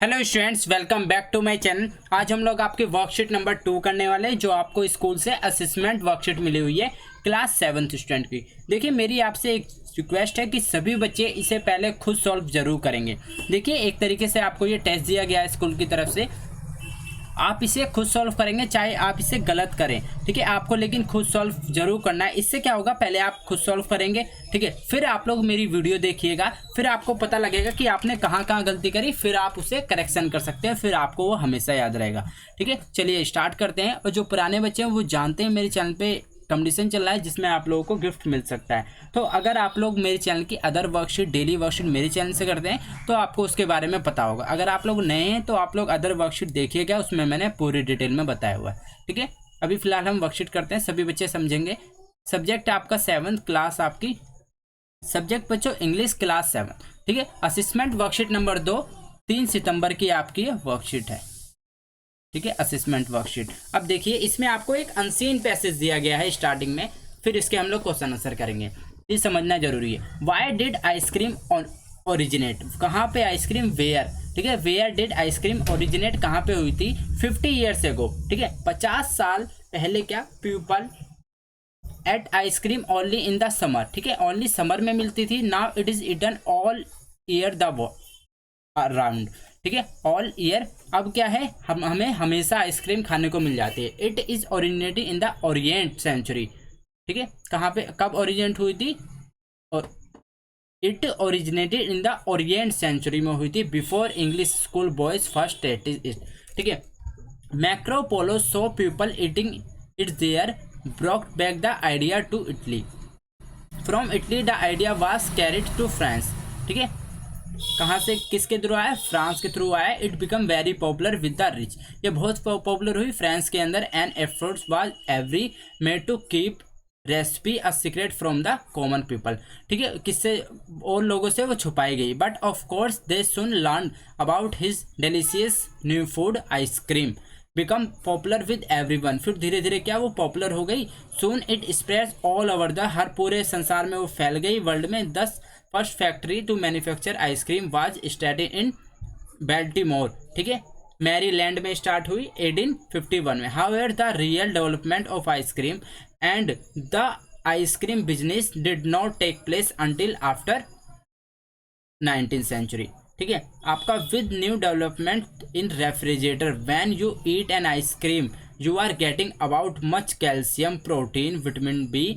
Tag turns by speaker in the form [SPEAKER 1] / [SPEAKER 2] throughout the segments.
[SPEAKER 1] Hello students, welcome back to my channel. आज हम लोग आपकी वर्कशीट नंबर 2 करने वाले हैं, जो आपको स्कूल से असेसमेंट वर्कशीट मिली हुई है क्लास 7th स्टूडेंट की। देखिए, मेरी आपसे एक रिक्वेस्ट है कि सभी बच्चे इसे पहले खुद सॉल्व जरूर करेंगे। देखिए, एक तरीके से आपको ये टेस्ट दिया गया है स्कूल की तरफ से, आप इसे खुद सॉल्व करेंगे चाहे आप इसे गलत करें, ठीक है। आपको लेकिन खुद सॉल्व जरूर करना है। इससे क्या होगा, पहले आप खुद सॉल्व करेंगे, ठीक है, फिर आप लोग मेरी वीडियो देखिएगा, फिर आपको पता लगेगा कि आपने कहाँ कहाँ गलती करी, फिर आप उसे करेक्शन कर सकते हैं, फिर आपको वो हमेशा याद रहेगा, ठीक है। चलिए स्टार्ट करते हैं। और जो पुराने बच्चे हैं वो जानते हैं मेरे चैनल पे कंपटीशन चल रहा है जिसमें आप लोगों को गिफ्ट मिल सकता है। तो अगर आप लोग मेरे चैनल की अदर वर्कशीट, डेली वर्कशीट मेरे चैनल से करते हैं तो आपको उसके बारे में पता होगा। अगर आप लोग नए हैं तो आप लोग अदर वर्कशीट देखिएगा, उसमें मैंने पूरी डिटेल में बताया हुआ है, ठीक है। अभी फिलहाल हम वर्कशीट करते हैं, सभी बच्चे समझेंगे। सब्जेक्ट आपका 7th क्लास, आपकी सब्जेक्ट बच्चों इंग्लिश क्लास 7, ठीक है। असेसमेंट वर्कशीट नंबर 2, 3 सितंबर की आपकी वर्कशीट है, ठीक है। Assessment worksheet. अब देखिए, इसमें आपको एक अनसीन पैसेज दिया गया है स्टार्टिंग में, फिर इसके हम लोग क्वेश्चन आंसर करेंगे। ये समझना जरूरी है। वाई डिड आइसक्रीम ओरिजिनेट, कहाँ पे आइसक्रीम, वेयर, ठीक है। वेयर डिड आइसक्रीम ओरिजिनेट, कहाँ पे हुई थी, 50 ईयर्स एगो, ठीक है, 50 साल पहले। क्या, people ate ice cream only in the summer, ठीक है, ओनली समर में मिलती थी। Now it is eaten all year the around, ठीक है, ऑल ईयर। अब क्या है, हमें हमेशा आइसक्रीम खाने को मिल जाती है। It is originated in the orient century, ठीक है। कहाँ पे, कब ओरिजिनेट हुई थी, और it originated in the orient century में हुई थी, before English school boys first it, ठीक है। मैक्रो Polo so people eating it there brought back the idea to Italy, from Italy the idea was carried to France, ठीक है। कहाँ से, किसके थ्रू आया, फ्रांस के थ्रू आया। It become very popular with the rich, ये बहुत पॉपुलर हुई फ्रांस के अंदर। And efforts was every made to keep recipe a secret from the common people, ठीक है, किससे, और लोगों से वो छुपाई गई। But of course they soon learn about his delicious new food ice cream become popular with everyone, फिर धीरे धीरे क्या वो पॉपुलर हो गई। Soon it spreads all over the, हर पूरे संसार में वो फैल गई, वर्ल्ड में। 10 first factory to manufacture ice cream was started in Baltimore, ठीक है, मैरीलैंड में स्टार्ट हुई 1851 में। However the real development of ice cream and the ice cream business did not take place until after 19th century, ठीक है। आपका with new development in refrigerator, when you eat an ice cream you are getting about much calcium, protein, vitamin B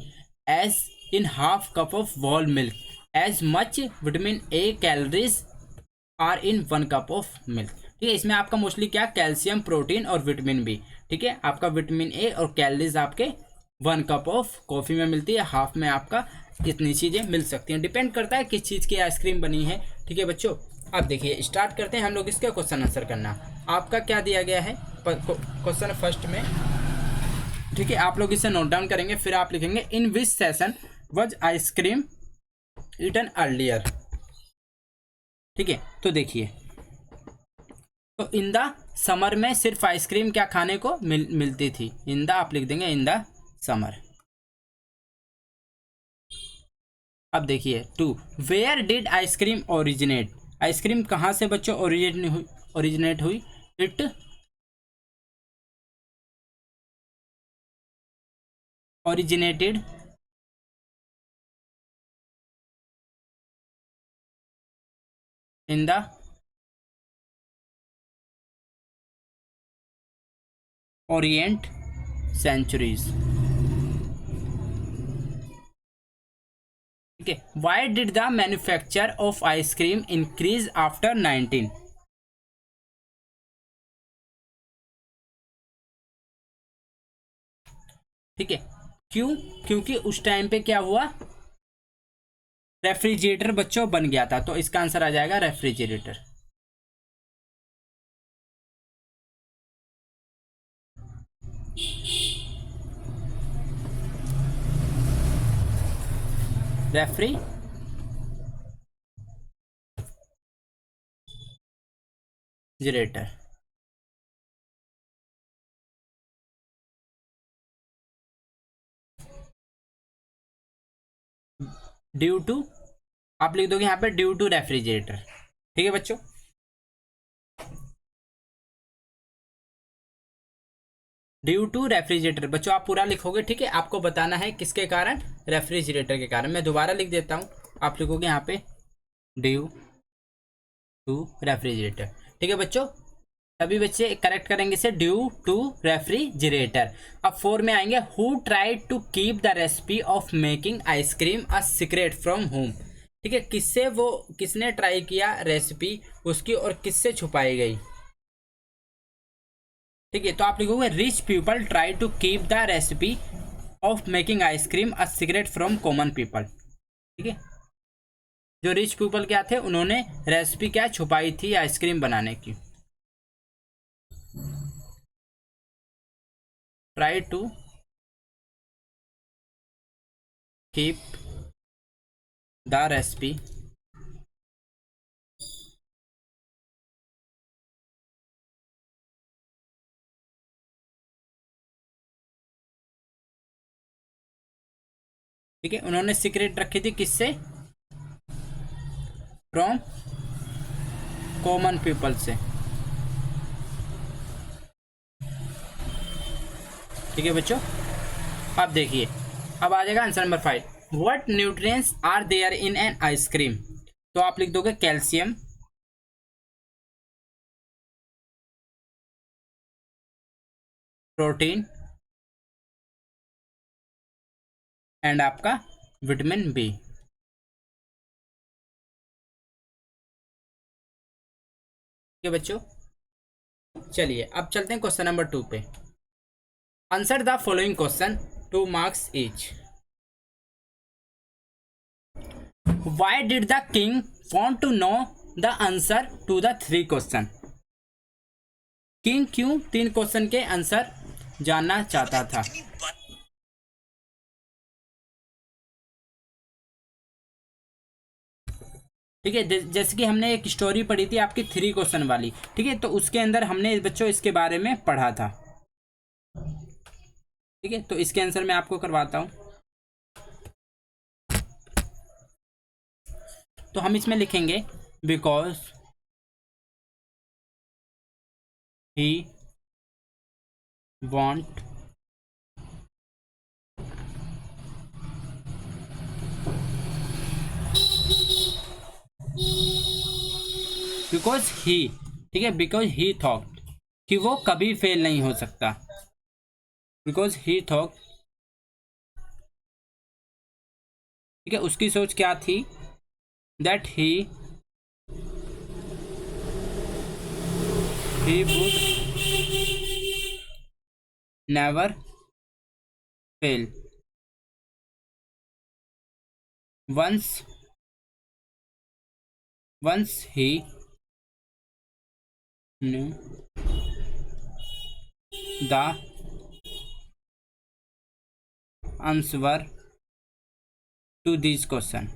[SPEAKER 1] as in half cup of whole milk, as much vitamin A calories are in 1 cup of milk, ठीक है। इसमें आपका mostly क्या, calcium, protein और vitamin B, ठीक है। आपका vitamin A और कैलोरीज आपके 1 कप ऑफ कॉफ़ी में मिलती है, हाफ में आपका इतनी चीज़ें मिल सकती हैं। डिपेंड करता है किस चीज़ की आइसक्रीम बनी है, ठीक है बच्चों। अब देखिए, स्टार्ट करते हैं हम लोग इसका क्वेश्चन आंसर करना। आपका क्या दिया गया है क्वेश्चन फर्स्ट में, ठीक है। आप लोग इसे नोट डाउन करेंगे, फिर आप लिखेंगे इन विच सेशन वज आइसक्रीम ईटन अर्लियर, ठीक है। तो देखिए, तो इन द समर में सिर्फ आइसक्रीम क्या खाने को मिलती थी, इन द, आप लिख देंगे इन द समर। अब देखिए 2, where did ice cream originate, ice cream कहाँ से बच्चों ओरिजिनेट हुई। It originated in the orient centuries, ठीक है। Why did the manufacture of ice cream increase after 19, ठीक है। क्यों, क्योंकि उस टाइम पे क्या हुआ, रेफ्रिजरेटर बच्चों बन गया था, तो इसका आंसर आ जाएगा रेफ्रिजरेटर। रेफ्रिजरेटर, ड्यू टू, आप लिख दोगे यहाँ पे ड्यू टू रेफ्रिजरेटर, ठीक है बच्चों। Due to refrigerator. बच्चों आप पूरा लिखोगे, ठीक है, आपको बताना है किसके कारण, रेफ्रिजरेटर के कारण। मैं दोबारा लिख देता हूँ, आप लिखोगे यहाँ पे ड्यू टू रेफ्रिजरेटर। ठीक है बच्चों, सभी बच्चे करेक्ट करेंगे इसे, ड्यू टू रेफ्रिजरेटर। अब 4 में आएंगे, who tried to keep the recipe of making ice cream a secret from home. ठीक है, किसने ट्राई किया रेसिपी उसकी और किससे छुपाई गई। ठीक है, तो आप लिखोगे rich people try to keep the recipe of making ice cream a secret from common people. ठीक है, जो रिच पीपल क्या थे, उन्होंने रेसिपी क्या छुपाई थी आइसक्रीम बनाने की। Try to keep the recipe ठीक है, उन्होंने सीक्रेट रखी थी किससे, फ्रॉम कॉमन पीपल से। ठीक है बच्चों, अब देखिए, अब आ जाएगा answer number 5, what nutrients are there in an ice cream. तो आप लिख दोगे कैल्शियम, प्रोटीन एंड आपका विटामिन बी। ठीक है बच्चों, चलिए अब चलते हैं क्वेश्चन नंबर 2 पे। Answer the following question, 2 marks each. Why did the king want to know the answer to the 3 question. King क्यों 3 क्वेश्चन के आंसर जानना चाहता था। ठीक है, जैसे कि हमने एक स्टोरी पढ़ी थी आपकी 3 क्वेश्चन वाली, ठीक है, तो उसके अंदर हमने बच्चों इसके बारे में पढ़ा था। ठीक है, तो इसके आंसर मैं आपको करवाता हूं। तो हम इसमें लिखेंगे because he want because he, ठीक है, बिकॉज ही थॉट कि वो कभी फेल नहीं हो सकता। बिकॉज ही थॉट, ठीक है, उसकी सोच क्या थी, that he would never fail once he knew the answer to this question।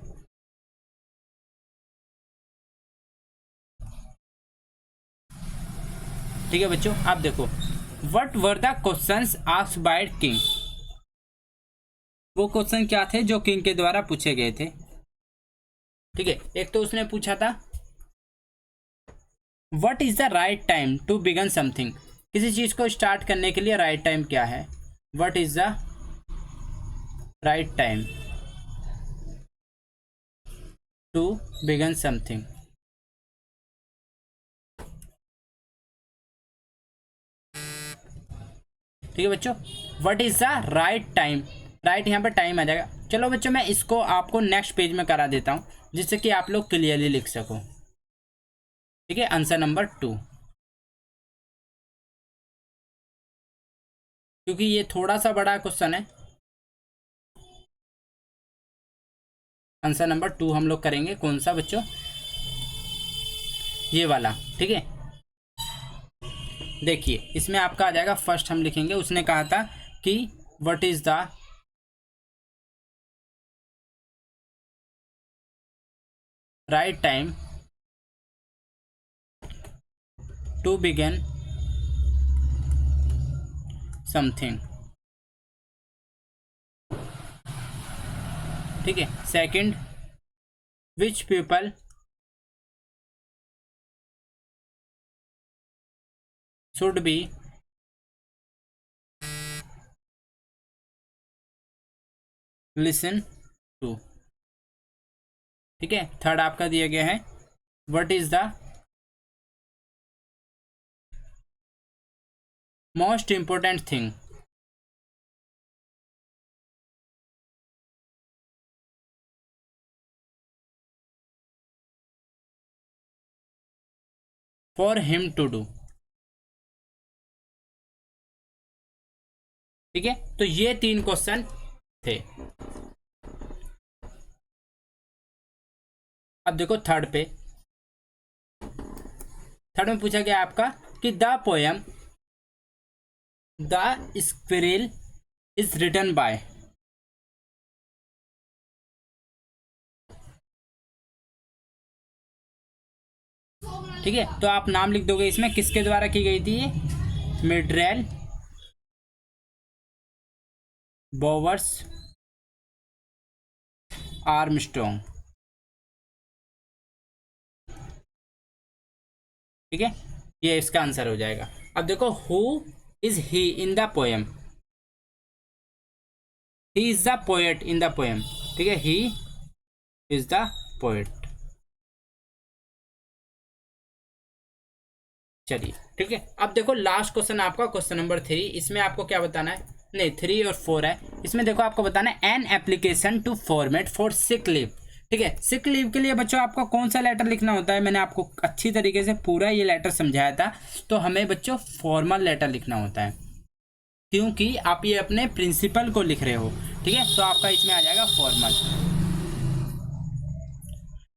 [SPEAKER 1] ठीक है बच्चों, आप देखो, what were the questions asked by king. वो क्वेश्चन क्या थे जो किंग के द्वारा पूछे गए थे। ठीक है, एक तो उसने पूछा था what is the right time to begin something. किसी चीज को स्टार्ट करने के लिए राइट टाइम क्या है, what is the right time to begin something. ठीक है बच्चों, what is the right time, right यहाँ पे टाइम आ जाएगा। चलो बच्चों, मैं इसको आपको नेक्स्ट पेज में करा देता हूँ जिससे कि आप लोग क्लियरली लिख सको। ठीक है, आंसर नंबर 2, क्योंकि ये थोड़ा सा बड़ा क्वेश्चन है। आंसर नंबर 2 हम लोग करेंगे, कौन सा बच्चों, ये वाला। ठीक है, देखिए इसमें आपका आ जाएगा, फर्स्ट हम लिखेंगे, उसने कहा था कि what is the right time to begin something. ठीक है, second, which people should be listen to. ठीक है, थर्ड आपका दिया गया है what is the most important thing for him to do. ठीक है, तो ये 3 क्वेश्चन थे। अब देखो थर्ड पे, थर्ड में पूछा गया आपका कि the poem the squirrel is written by. ठीक है, तो आप नाम लिख दोगे इसमें किसके द्वारा की गई थी ये, मिड्रेल बोवर्स आर्मस्ट्रॉन्ग। ठीक है, ये इसका आंसर हो जाएगा। अब देखो who is he in the poem, he is the poet in the poem. ठीक है, ही इज द पोएट। चलिए ठीक है, अब देखो लास्ट क्वेश्चन आपका क्वेश्चन नंबर 3। इसमें आपको क्या बताना है, नहीं 3 और 4 है। इसमें देखो आपको बताना है an application to format for sick leave. ठीक है, सिक लीव के लिए बच्चों आपको कौन सा लेटर लिखना होता है, मैंने आपको अच्छी तरीके से पूरा ये लेटर समझाया था। तो हमें बच्चों फॉर्मल लेटर लिखना होता है, क्योंकि आप ये अपने प्रिंसिपल को लिख रहे हो। ठीक है, तो आपका इसमें आ जाएगा फॉर्मल।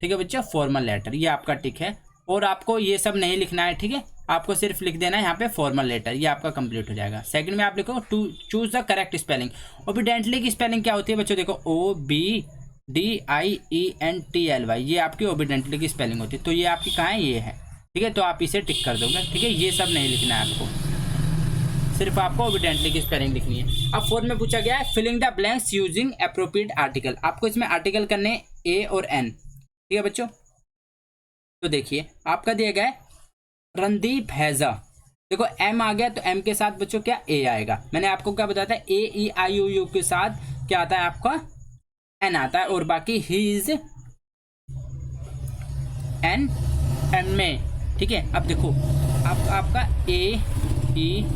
[SPEAKER 1] ठीक है बच्चों, फॉर्मल लेटर ये आपका टिक है। और आपको ये सब नहीं लिखना है। ठीक है, आपको सिर्फ लिख देना है यहाँ पे फॉर्मल लेटर, ये आपका कंप्लीट हो जाएगा। सेकंड में आप लिखो to choose the correct spelling. Obediently की स्पेलिंग क्या होती है बच्चों, देखो OBDIENTLY, ये आपकी ओबीडेंटली की स्पेलिंग होती है। तो ये आपकी कहाँ है, ये है। ठीक है, तो आप इसे टिक कर दोगे। ठीक है, ये सब नहीं लिखना है आपको, सिर्फ आपको ओबीडेंटली की स्पेलिंग लिखनी है। अब फोर्थ में पूछा गया है filling the blanks using appropriate article. आपको इसमें आर्टिकल करने ए और एन। ठीक है बच्चों, तो देखिए आपका दिया गया है रणदीप हैजा। देखो एम आ गया तो एम के साथ बच्चों क्या ए आएगा। मैंने आपको क्या बताया था, AEIOU के साथ क्या आता है आपका एन आता है, और बाकी ही इज एन एम में। ठीक है, अब देखो आपका AEIOU,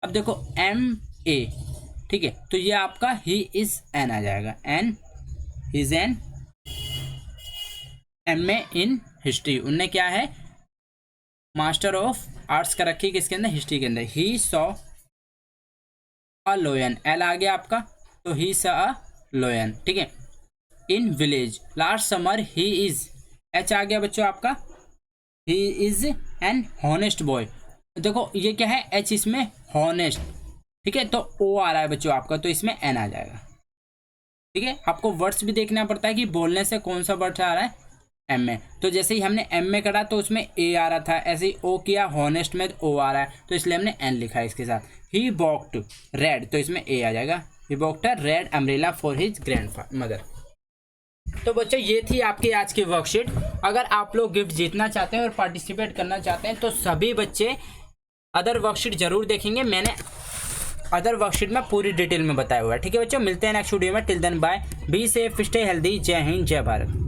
[SPEAKER 1] अब देखो MA। ठीक है, तो ये आपका ही इज एन आ जाएगा, an is an MA in history. उनने क्या है, मास्टर ऑफ आर्ट्स का रखी किसके अंदर, हिस्ट्री के अंदर। ही सॉ अ लोयन, एल आ गया आपका, तो ही सॉ अ लोयन। ठीक है, in village last summer he is, H आ गया बच्चों आपका, he is an honest boy. देखो ये क्या है, एच इसमें हॉनेस्ट। ठीक है, तो ओ आ रहा है बच्चों आपका, तो इसमें एन आ जाएगा। ठीक है, आपको वर्ड्स भी देखना पड़ता है कि बोलने से कौन सा वर्ड आ रहा है, एम में। तो जैसे ही हमने एम में करा तो उसमें ए आ रहा था, ऐसे ही ओ किया हॉनेस्ट में तो ओ आ रहा है, तो इसलिए हमने एन लिखा है इसके साथ। ही बॉक्ड रेड, तो इसमें ए आ जाएगा, he bought red umbrella for his grandmother. तो बच्चों ये थी आपकी आज की वर्कशीट। अगर आप लोग गिफ्ट जीतना चाहते हैं और पार्टिसिपेट करना चाहते हैं तो सभी बच्चे अदर वर्कशीट जरूर देखेंगे। मैंने अदर वर्कशीट में पूरी डिटेल में बताया हुआ है। ठीक है बच्चों, मिलते हैं नेक्स्ट वीडियो में। Till then bye, be safe, stay healthy. जय हिंद, जय भारत।